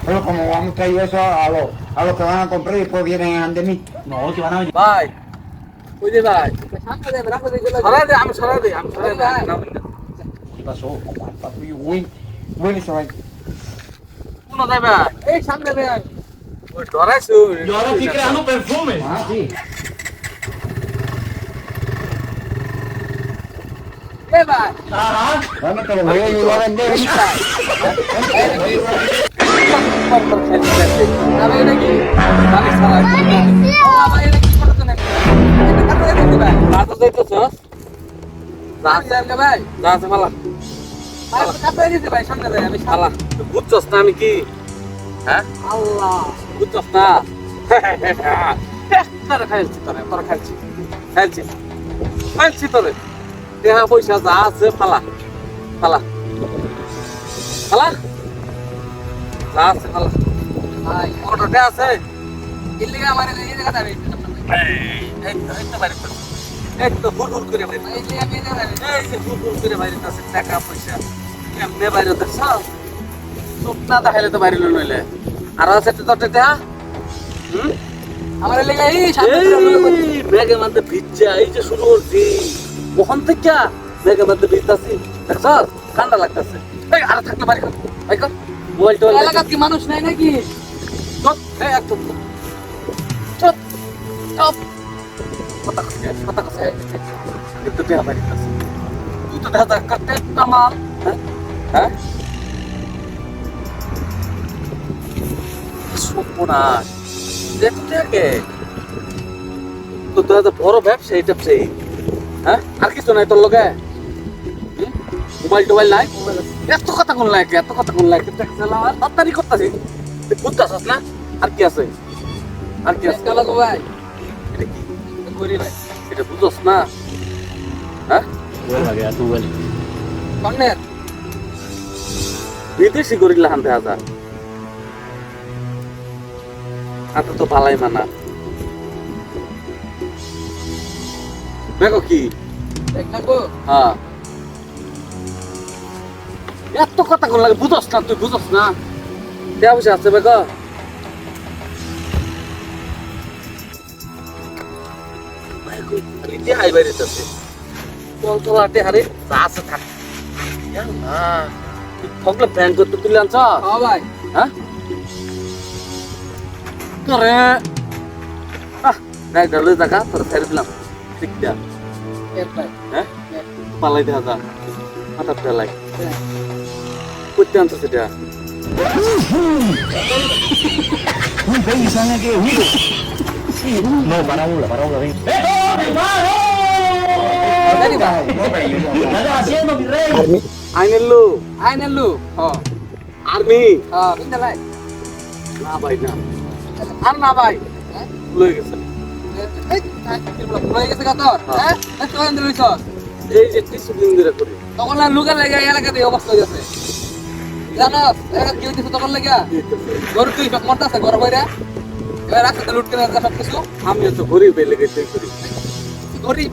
Pero como vamos a traer eso a los que van a comprar y después vienen de mí. No, que van a venir. ভাই ওই যে ভাই সরাই দে আমি সরাই দে ¿Qué pasó? Papi, bueno, eso va. কোন যাই ভাই এই সামনে ভাই ওই ডরাইছো Yo ahora estoy creando perfume. Ah, sí. এ ভাই Ajá. Dame, te lo voy a ayudar a vender. আমি এটা কি আমি সারা ও ভাই এটা কি করতে না এটা কাটে দিতে ভাই রাত যাইতেছস রাত যাইলে ভাই রাত ফালা ভাই কাটে দিতে ভাই সামনে ভাই আমি শালা বুঝছস না আমি কি হ্যাঁ আল্লাহ বুঝছস না তোরা খাইছিস তোরা খাইছিস তোরে দেহা পয়সা যা আছে ফালা ফালা ফালা যা আছে ফালা ভাই অটোতে আছে ইল্লিগা আমারে এই জায়গা দাঁড়াই এই তো বাইরে এই তো হুড় করে বাইরে এই যে আমি এই যে হুড় করে বাইরে আছে টাকা পয়সা এমনি বাইরে তো সব সুপনা দেখাইলে তো বাইরে লইলে আর আছে তো দেহা আমার লেগে এই সামনে ব্যাগে মধ্যে ভিজা এই যে শুরু করছি ওখান থেকে ব্যাগে মধ্যে ভিজতাছি দেখছ ঠান্ডা লাগতেছে এই আর থাকলে বাড়ি কর ভাই কর মোবাইল টোল এলাকার কি মানুষ নাই নাকি চুপ এই একদম চুপ চুপ কথা কথা কিন্তু দেয়া বাড়ি আছে তুই তো দাদা করতে কামাল হ্যাঁ সুপনাশ দেখতে তো দাদা বড় ব্যবসা এটা সেই হ্যাঁ আর কিছু নাই তোর লগে মোবাইল টোবাইল নাই এত কথা কোন লাগে তাড়াতাড়ি করতেছি বুঝতেছস না আর কি আছে ভাই এটা কি করি ভাই এটা বুঝছস না হ্যাঁ Huele a que tú huele. কর্নের বিদেশি গরিলা হাতে হাজার আতো তো ভালাই মানা দেখো কি হ্যাঁ এত কথা কোন লাগে বুঝস না তুই বুঝস না দেয়া বসে আছে বেগো হাই বাইরে আছে চল চল আটে হারে যা আছে থাক না তুই ঠকলে ব্যাংক করতে তুলে আনছ হ্যাঁ ভাই হ্যাঁ তোরে দেখ ডালে দেখা তোর ছেড়ে দিলাম ঠিক দেয়া হ্যাঁ পালাই দেখা যা মাথা পেলাই করতে আনছো সেটা No, para una, ven. ¿Qué estás haciendo, mi rey? আইনেলু আর্মি না ভাই না আর না ভাই লই গেছে লই গেছে তোর হ্যাঁ কখন দিলছ এই যে কিছুদিন ধরে করি তখন না লুকা লাগা এলাকাতে অবস্থা হয়ে গেছে জানো এলাকা কি হইছে তখন লাগা গরু তুই সব মরতাছে গরু বাইরে এবার রাস্তাতে লুট করে সব কিছু আমি তো গরিব এলে গেছি গরিব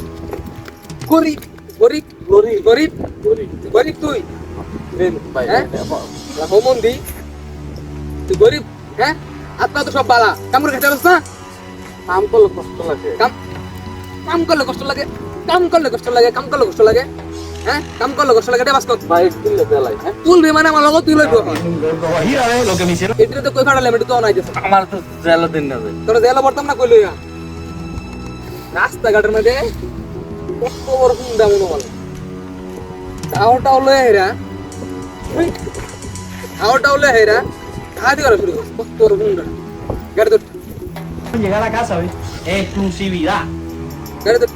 গরিব গরিব গরিব গরিব গরিব গরিব তুই ভাই হোমন্দি তুই গরিব হ্যাঁ আত্মা তো সব বালা কাম করে খেতে পারছ না কাম করলে কষ্ট লাগে কাম করলে কষ্ট লাগে কাম করলে কষ্ট লাগে কাম করলে কষ্ট লাগে হ্যাঁ কাম করলে কষ্ট লাগে বাস কর ভাই তুললে দেলাই হ্যাঁ তুলবে মানে আমার লগত তুই লইব Imagínate lo que me hicieron. এটা তো কই ফাড়ালে আমি তো নাই দিছ আমার তো জেলা দিন না তোর জেলা বর্তমান না কইলইয়া রাস্তাঘাটের মধ্যে কত বড় গুন্ডা মনে বলে টাওটা হলো হেরা টাওটা হলো হেরা খাদি করা শুরু কত বড় গুন্ডা গাড়ি তো Llegar a casa, ¿ves? Exclusividad. গাড়ি তো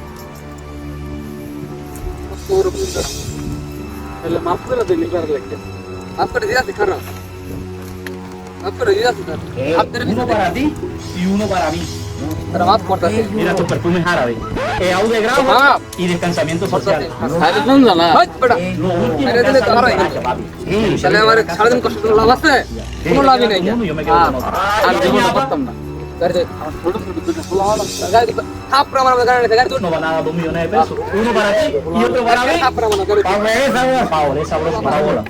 কত বড় গুন্ডা এলে মাফ করে দিলি পার লাগে মাফ করে দিয়া খারাপ মাফ করে দিয়া Uno para ti y uno para mí. pero মাফ করতাছে Mira tus perfumes árabes. Aude gramo y descansamiento social. আরে শুন না হট বড়া Lo último Pero que dile hace que ahora- Francia, papi. তাহলে আমার সারাদিন কষ্ট করে লাভ আছে কোনো লাভই নাই Yo me quedo con otro. আর জীবনে করতাম না গাড়ি তো আমার ছোট ছোট দুটো খোলা হলো গাড়ি তো থাপড়া আমার গাড়ি গাড়ি তো No van a dar 2 millones de pesos. Uno para ti y otro para mí. থাপড়া আমার গাড়ি Favorece, sabroso para bola.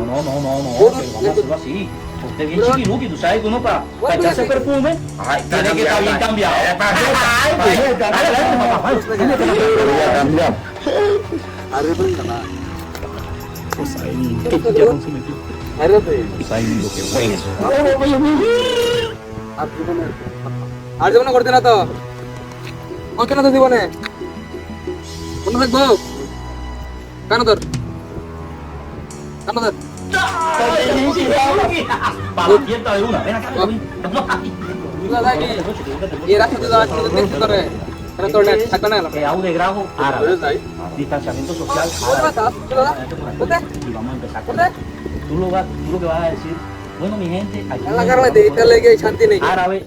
No, no, no, no, no. Uno- Vamos a hacerlo así. De bien chiquiluki, tú sabes que uno para echarse perfume tiene que estar bien cambiado. Ay, pues, dale, papá. Arrepensa na. Que ya consume tú. Arrepensa. Sabes lo que fue eso. আর জীবনে করতে না তো ওকে না তো জীবনে মনে থাকবো কেন তোর Para fiesta de una, ven acá. এই রাস্তাতে যাওয়া শুরু দেখতে করে কেন তোর নেট থাকবে না Aude Grau árabe. Distanciamiento social árabe. Y vamos a empezar con esto. Tú lo que vas a decir, bueno, mi gente, aquí শান্তি নেই árabe.